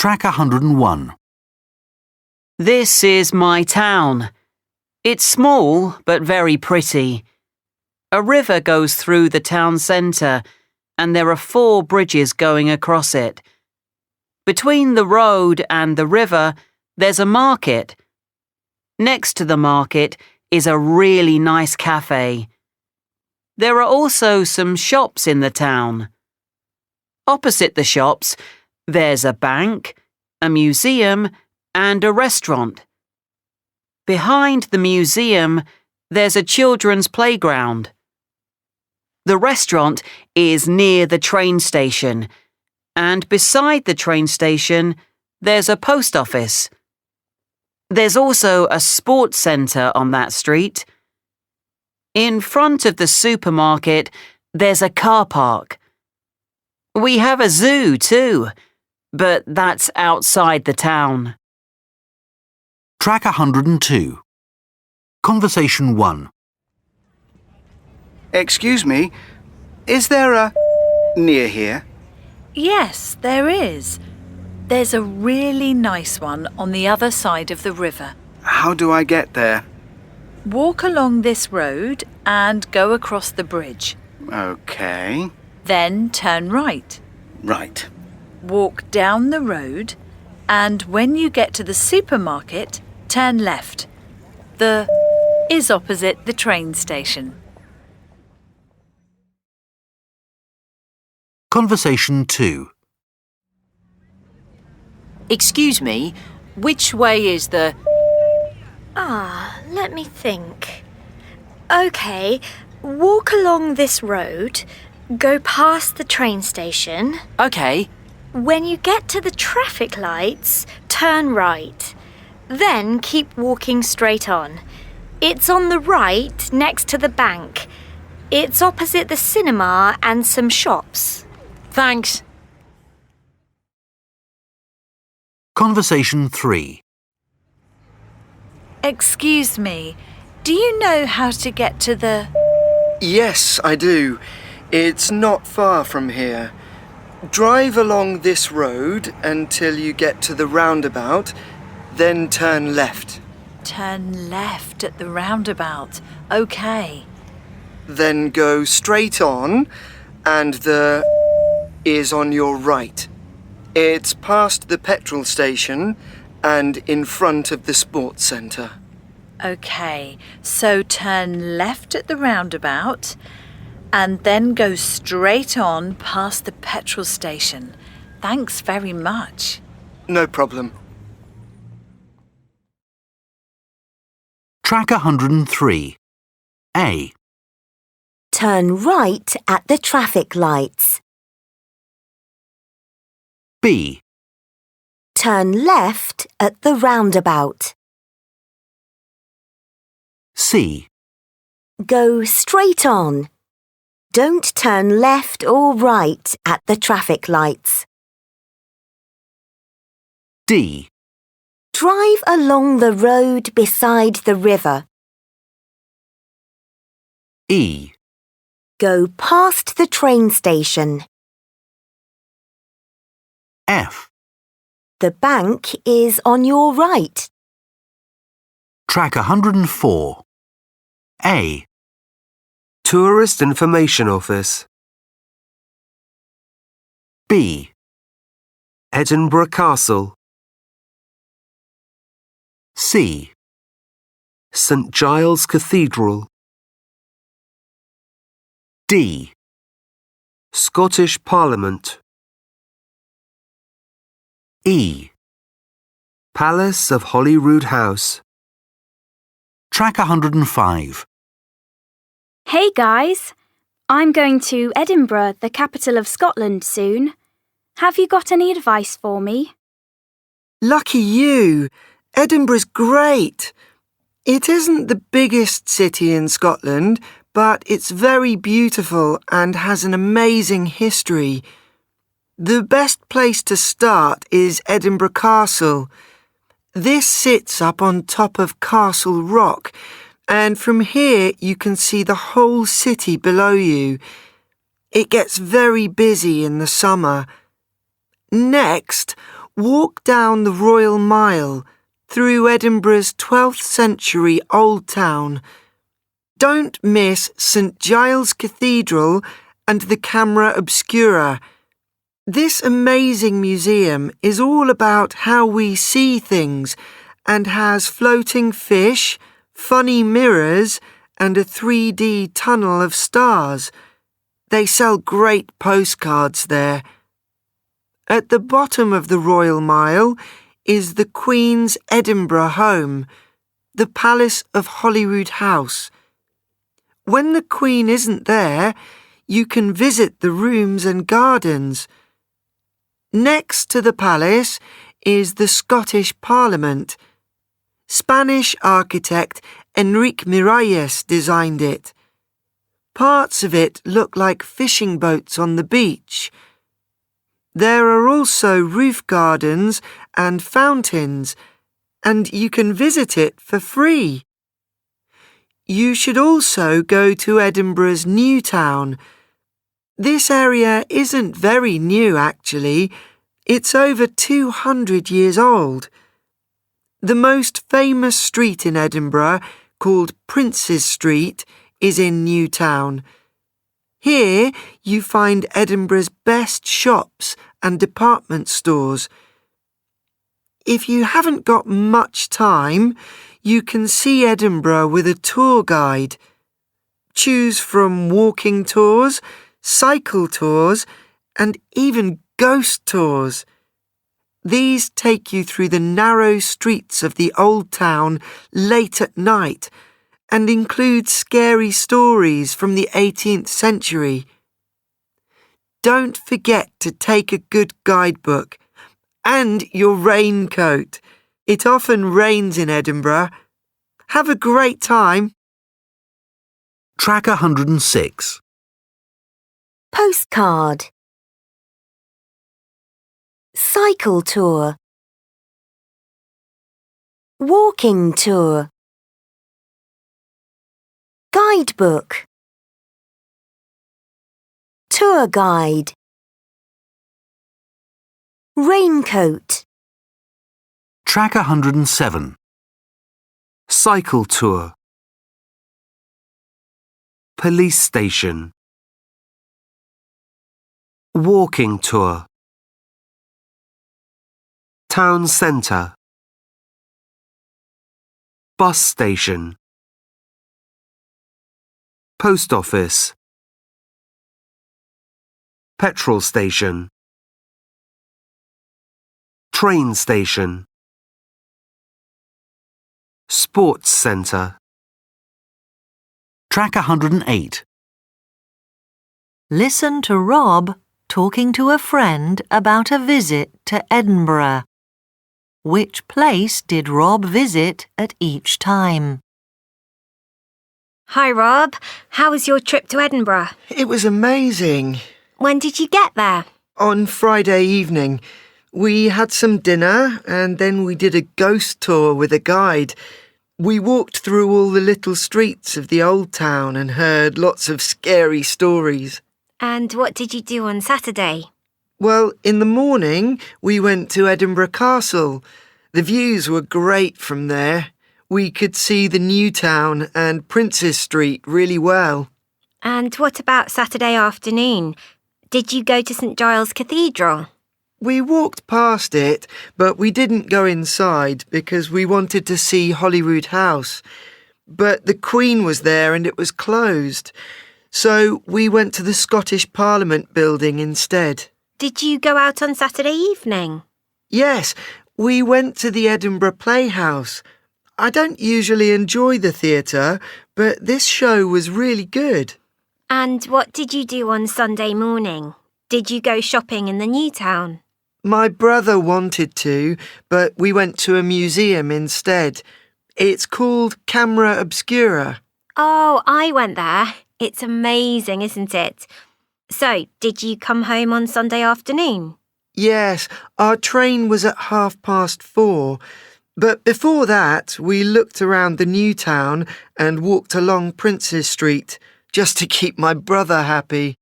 Track 101. This is my town. It's small but very pretty. A river goes through the town centre and there are 4 bridges going across it. Between the road and the river, there's a market. Next to the market is a really nice cafe. There are also some shops in the town. Opposite the shops, there's a bank, a museum, and a restaurant. Behind the museum, there's a children's playground. The restaurant is near the train station, and beside the train station, there's a post office. There's also a sports centre on that street. In front of the supermarket, there's a car park. We have a zoo too, but that's outside the town. Track 102. Conversation 1. Excuse me, is there a near here? Yes, there is. There's a really nice one on the other side of the river. How do I get there? Walk along this road and go across the bridge. Okay. Then turn right. Right. Walk down the road and when you get to the supermarket, turn left. The is opposite the train station. Conversation 2. Excuse me, which way is the... Let me think. OK, walk along this road, go past the train station. OK. When you get to the traffic lights, turn right. Then keep walking straight on. It's on the right next to the bank. It's opposite the cinema and some shops. Thanks. Conversation 3. Excuse me, do you know how to get to the... Yes, I do. It's not far from here. Drive along this road until you get to the roundabout, then turn left. Turn left at the roundabout. OK. Then go straight on, and the is on your right. It's past the petrol station and in front of the sports centre. OK, so turn left at the roundabout and then go straight on past the petrol station. Thanks very much. No problem. Track 103. A. Turn right at the traffic lights. B. Turn left at the roundabout. C. Go straight on. Don't turn left or right at the traffic lights. D. Drive along the road beside the river. E. Go past the train station. F. The bank is on your right. Track 104. A. Tourist Information Office. B. Edinburgh Castle. C. St Giles Cathedral. D. Scottish Parliament. E. Palace of Holyrood House. Track 105. Hey guys, I'm going to Edinburgh, the capital of Scotland, soon. Have you got any advice for me? Lucky you! Edinburgh's great. It isn't the biggest city in Scotland, but it's very beautiful and has an amazing history. The best place to start is Edinburgh Castle. This sits up on top of Castle Rock, and from here you can see the whole city below you. It gets very busy in the summer. Next, walk down the Royal Mile through Edinburgh's 12th century Old Town. Don't miss St Giles Cathedral and the Camera Obscura. This amazing museum is all about how we see things and has floating fish, funny mirrors, and a 3D tunnel of stars. They sell great postcards there. At the bottom of the Royal Mile is the Queen's Edinburgh home, the Palace of Holyrood House. When the Queen isn't there, you can visit the rooms and gardens. Next to the palace is the Scottish Parliament. Spanish architect Enrique Miralles designed it. Parts of it look like fishing boats on the beach. There are also roof gardens and fountains, and you can visit it for free. You should also go to Edinburgh's New Town. This area isn't very new, actually. It's over 200 years old. The most famous street in Edinburgh, called Prince's Street, is in New Town. Here you find Edinburgh's best shops and department stores. If you haven't got much time, you can see Edinburgh with a tour guide. Choose from walking tours, cycle tours, and even ghost tours. These take you through the narrow streets of the old town late at night and include scary stories from the 18th century. Don't forget to take a good guidebook and your raincoat. It often rains in Edinburgh. Have a great time. Track 106. Postcard. Cycle tour. Walking tour. Guidebook. Tour guide. Raincoat. Track 107. Cycle tour. Police station. Walking tour. Town centre. Bus station. Post office. Petrol station. Train station. Sports centre. Track 108. Listen to Rob talking to a friend about a visit to Edinburgh. Which place did Rob visit at each time? Hi, Rob. How was your trip to Edinburgh? It was amazing. When did you get there? On Friday evening, we had some dinner and then we did a ghost tour with a guide. We walked through all the little streets of the old town and heard lots of scary stories. And what did you do on Saturday? Well, in the morning, we went to Edinburgh Castle. The views were great from there. We could see the New Town and Prince's Street really well. And what about Saturday afternoon? Did you go to St Giles Cathedral? We walked past it, but we didn't go inside because we wanted to see Holyrood House. But the Queen was there and it was closed. So we went to the Scottish Parliament building instead. Did you go out on Saturday evening? Yes, we went to the Edinburgh Playhouse. I don't usually enjoy the theatre, but this show was really good. And what did you do on Sunday morning? Did you go shopping in the New Town? My brother wanted to, but we went to a museum instead. It's called Camera Obscura. Oh, I went there. It's amazing, isn't it? So, did you come home on Sunday afternoon? Yes, our train was at 4:30. But before that, we looked around the New Town and walked along Prince's Street, just to keep my brother happy.